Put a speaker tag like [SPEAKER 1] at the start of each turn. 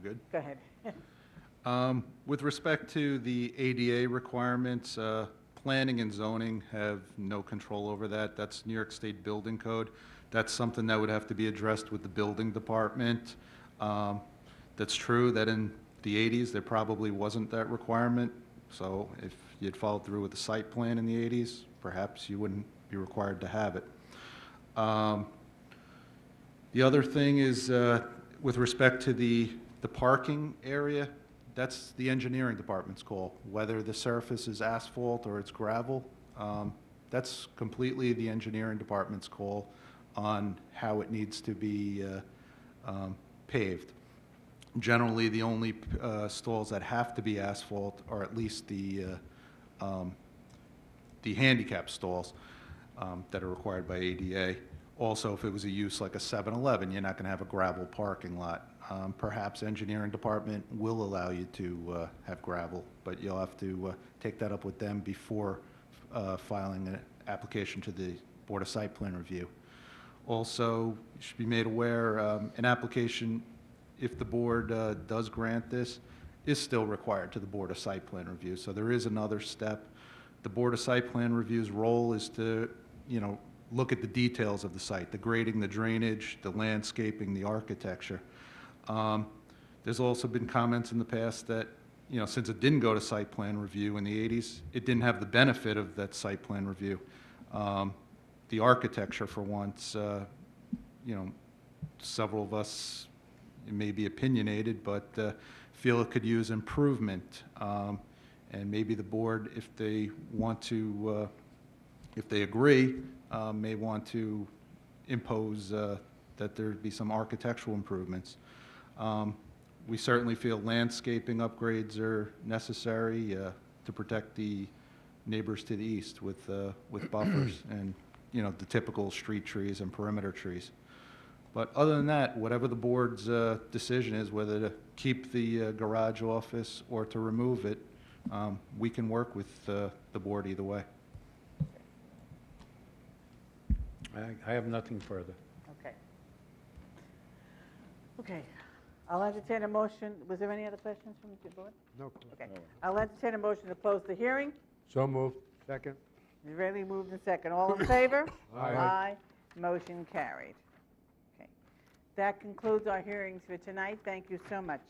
[SPEAKER 1] good.
[SPEAKER 2] Go ahead.
[SPEAKER 1] With respect to the ADA requirements, planning and zoning have no control over that. That's New York State Building Code. That's something that would have to be addressed with the building department. That's true that in the 80s, there probably wasn't that requirement. So if you'd followed through with the site plan in the 80s, perhaps you wouldn't be required to have it. The other thing is, with respect to the parking area, that's the engineering department's call. Whether the surface is asphalt or it's gravel, that's completely the engineering department's call on how it needs to be paved. Generally, the only stalls that have to be asphalt are at least the handicap stalls that are required by ADA. Also, if it was a use like a 7-Eleven, you're not going to have a gravel parking lot. Perhaps engineering department will allow you to have gravel, but you'll have to take that up with them before filing an application to the Board of Site Plan Review. Also, you should be made aware, an application, if the board does grant this, is still required to the Board of Site Plan Review. So there is another step. The Board of Site Plan Review's role is to, look at the details of the site, the grading, the drainage, the landscaping, the architecture. There's also been comments in the past that, since it didn't go to site plan review in the 80s, it didn't have the benefit of that site plan review. The architecture, for once, several of us, it may be opinionated, but feel it could use improvement. And maybe the board, if they want to, if they agree, may want to impose that there be some architectural improvements. We certainly feel landscaping upgrades are necessary to protect the neighbors to the east with buffers and the typical street trees and perimeter trees. But other than that, whatever the board's decision is, whether to keep the garage office or to remove it, we can work with the board either way.
[SPEAKER 3] I have nothing further.
[SPEAKER 2] Okay. Okay. I'll entertain a motion. Was there any other questions from the board?
[SPEAKER 4] No.
[SPEAKER 2] Okay. I'll entertain a motion to close the hearing.
[SPEAKER 4] So moved. Second.
[SPEAKER 2] Really moved in second. All in favor?
[SPEAKER 4] Aye.
[SPEAKER 2] Aye. Motion carried. Okay. That concludes our hearings for tonight. Thank you so much.